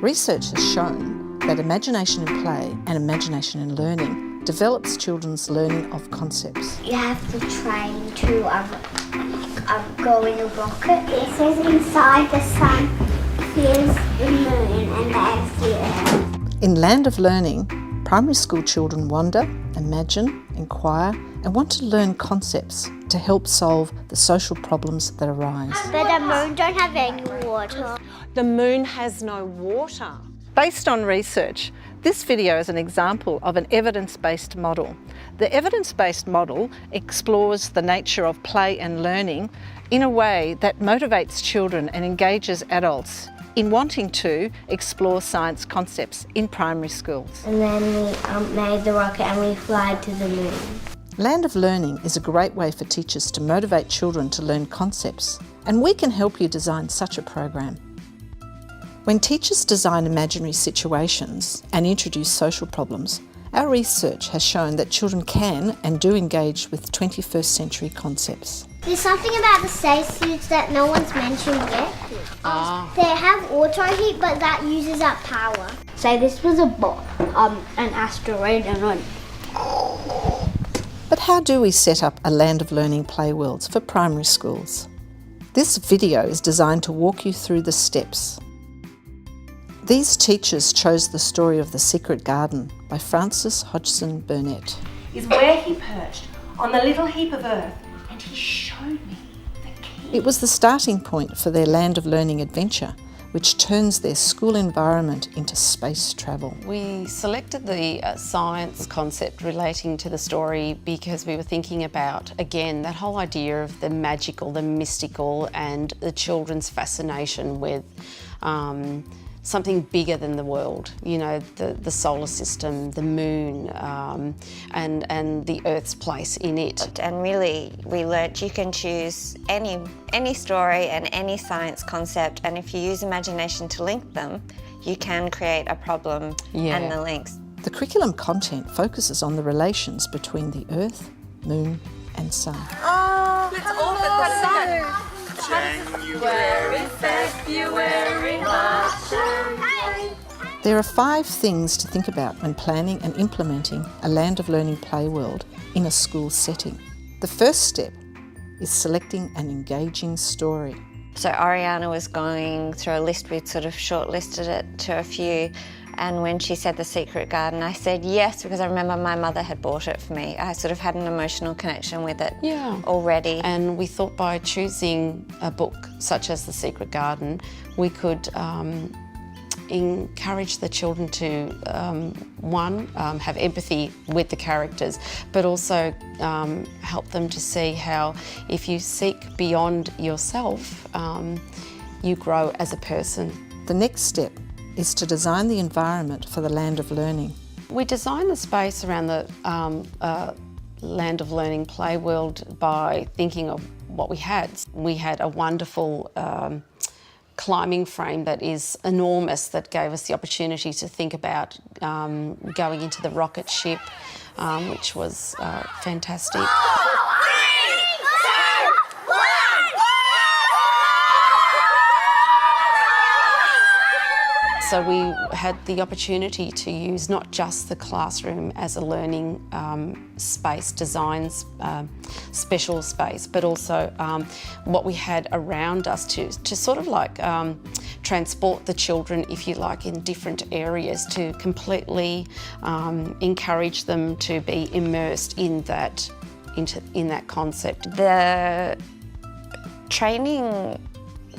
Research has shown that imagination in play and imagination in learning develops children's learning of concepts. You have to train to go in a rocket. This is inside the sun. Here's the moon and there's the earth. In Land of Learning, primary school children wander, imagine, inquire and want to learn concepts to help solve the social problems that arise. But the moon don't have any water. The moon has no water. Based on research, this video is an example of an evidence-based model. The evidence-based model explores the nature of play and learning in a way that motivates children and engages adults in wanting to explore science concepts in primary schools. And then we made the rocket and we fly to the moon. Land of Learning is a great way for teachers to motivate children to learn concepts, and we can help you design such a program. When teachers design imaginary situations and introduce social problems, our research has shown that children can and do engage with 21st century concepts. There's something about the spacesuits that no one's mentioned yet. They have auto heat, but that uses up power. Say this was an asteroid and But how do we set up a Land of Learning PlayWorlds for primary schools? This video is designed to walk you through the steps. These teachers chose the story of The Secret Garden by Francis Hodgson Burnett. Is where he perched on the little heap of earth and he showed me the key. It was the starting point for their Land of Learning adventure, which turns their school environment into space travel. We selected the science concept relating to the story because we were thinking about, again, that whole idea of the magical, the mystical, and the children's fascination with something bigger than the world, you know, the solar system, the moon, and the Earth's place in it. And really, we learnt you can choose any story and any science concept, and if you use imagination to link them, you can create a problem and the links. The curriculum content focuses on the relations between the Earth, Moon and Sun. It's all the sun. January, February, March. There are 5 things to think about when planning and implementing a Land of Learning PlayWorld in a school setting. The first step is selecting an engaging story. So Oriana was going through a list, we'd sort of shortlisted it to a few, and when she said The Secret Garden, I said yes, because I remember my mother had bought it for me. I sort of had an emotional connection with it already. And we thought by choosing a book such as The Secret Garden, we could encourage the children to, have empathy with the characters, but also help them to see how if you seek beyond yourself, you grow as a person. The next step is to design the environment for the Land of Learning. We designed the space around the Land of Learning PlayWorld by thinking of what we had. We had a wonderful climbing frame that is enormous that gave us the opportunity to think about going into the rocket ship, which was fantastic. So we had the opportunity to use not just the classroom as a learning space, designs, special space, but also what we had around us to sort of like transport the children, if you like, in different areas to completely encourage them to be immersed in that concept. The training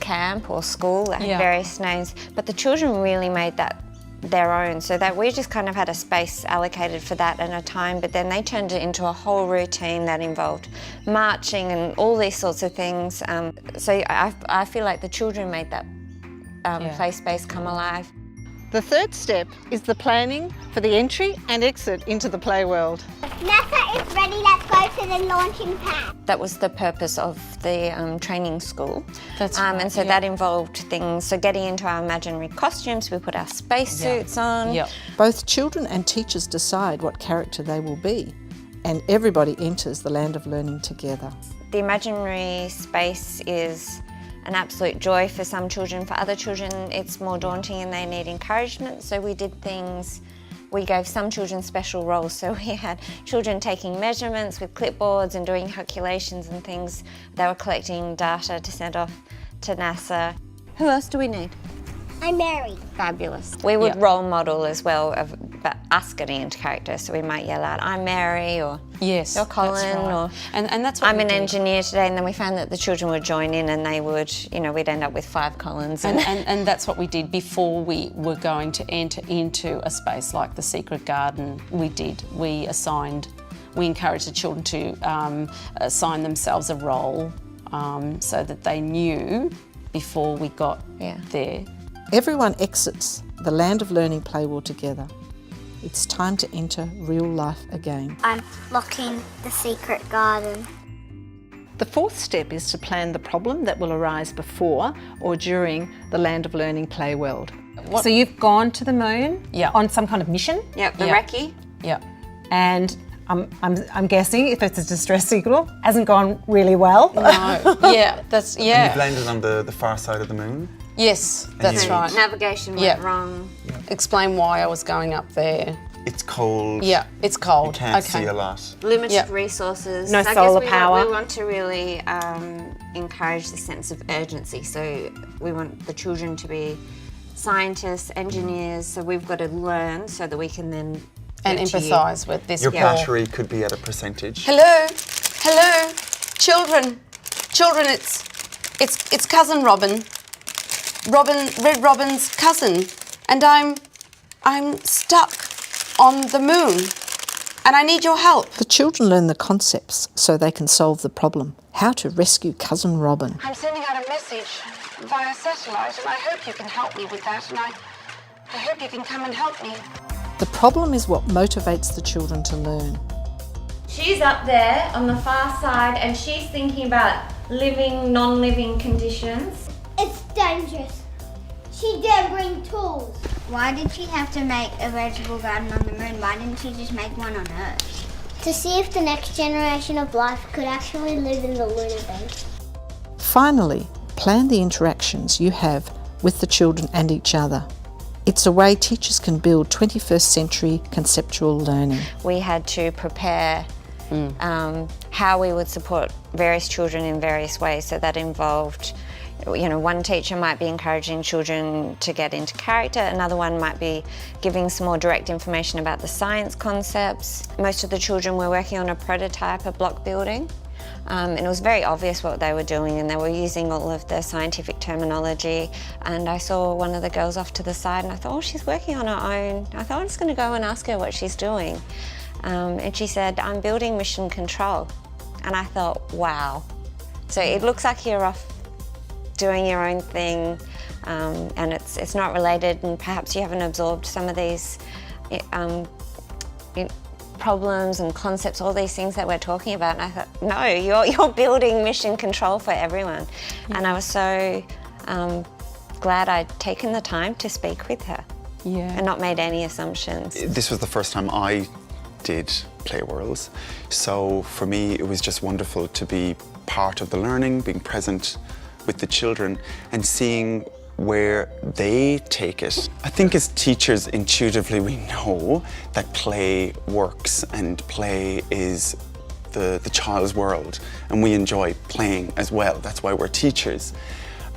camp or school had various names, but the children really made that their own, so that we just kind of had a space allocated for that and a time, but then they turned it into a whole routine that involved marching and all these sorts of things. So I feel like the children made that play space come alive. The third step is the planning for the entry and exit into the play world. NASA is ready, let's go to the launching pad. That was the purpose of the training school. That's right, and so that involved things, so getting into our imaginary costumes, we put our spacesuits on. Both children and teachers decide what character they will be, and everybody enters the Land of Learning together. The imaginary space is an absolute joy for some children. For other children, it's more daunting and they need encouragement. So we did things, we gave some children special roles. So we had children taking measurements with clipboards and doing calculations and things. They were collecting data to send off to NASA. Who else do we need? I'm Mary. Fabulous. We would role model as well of us getting into character, so we might yell out, I'm Mary, or yes, you're Colin, that's right. or and that's what I'm we an did. engineer today, and then we found that the children would join in and they would, you know, we'd end up with 5 Collins. And that's what we did before we were going to enter into a space like the Secret Garden. We encouraged the children to assign themselves a role so that they knew before we got there. Everyone exits the land of learning PlayWorld together. It's time to enter real life again. I'm locking the secret garden. The fourth step is to plan the problem that will arise before or during the land of learning PlayWorld. So you've gone to the moon on some kind of mission? Yep, the Yep. recce. Yeah. And I'm guessing if it's a distress signal, hasn't gone really well. No. Yeah. That's You've landed on the far side of the moon. Yes, that's you- right. Navigation went wrong. Explain why I was going up there. It's cold. Yeah, it's cold. You can't okay. see a lot. Limited resources. No So I solar guess power. We want to really encourage the sense of urgency. So we want the children to be scientists, engineers. So we've got to learn so that we can then And get to you. empathise with this Your poor- battery could be at a percentage. Hello, hello, children, it's cousin Robin, Red Robin's cousin, and I'm stuck on the moon, and I need your help. The children learn the concepts so they can solve the problem. How to rescue Cousin Robin. I'm sending out a message via satellite, and I hope you can help me with that, and I hope you can come and help me. The problem is what motivates the children to learn. She's up there on the far side and she's thinking about living, non-living conditions. It's dangerous. She didn't bring tools. Why did she have to make a vegetable garden on the moon? Why didn't she just make one on Earth? To see if the next generation of life could actually live in the lunar base. Finally, plan the interactions you have with the children and each other. It's a way teachers can build 21st century conceptual learning. We had to prepare how we would support various children in various ways. So that involved, you know, one teacher might be encouraging children to get into character, another one might be giving some more direct information about the science concepts. Most of the children were working on a prototype of block building. And it was very obvious what they were doing, and they were using all of the scientific terminology. And I saw one of the girls off to the side and I thought, oh, she's working on her own. I thought, I'm just going to go and ask her what she's doing. And she said, I'm building mission control. And I thought, wow. So it looks like you're off doing your own thing, and it's not related, and perhaps you haven't absorbed some of these problems and concepts, all these things that we're talking about. And I thought, no, you're building mission control for everyone. And I was so glad I'd taken the time to speak with her and not made any assumptions. This was the first time I did PlayWorlds, so for me it was just wonderful to be part of the learning, being present with the children and seeing where they take it. I think as teachers, intuitively we know that play works and play is the child's world, and we enjoy playing as well. That's why we're teachers.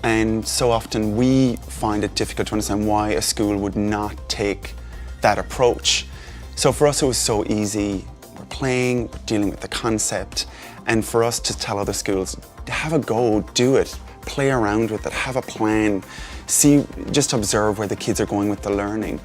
And so often we find it difficult to understand why a school would not take that approach. So for us it was so easy. We're playing, we're dealing with the concept, and for us to tell other schools, have a go, do it. Play around with it, have a plan, just observe where the kids are going with the learning.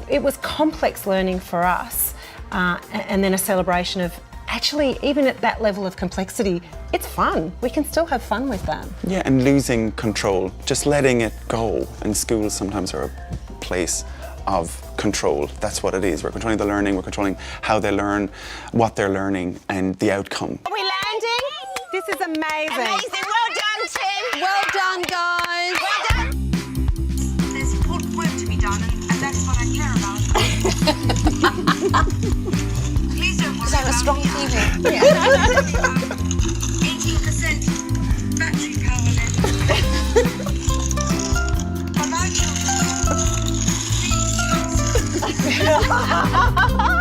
It was complex learning for us, and then a celebration of actually, even at that level of complexity, it's fun. We can still have fun with that. Yeah, and losing control, just letting it go. And schools sometimes are a place of control. That's what it is. We're controlling the learning, we're controlling how they learn, what they're learning, and the outcome. Are we landing? This is amazing. Amazing, well done, Tim. Well done, guys. Well done. There's important work to be done, and that's what I care about. Please don't worry. Is that a strong feeling? 18% battery power left. Bye.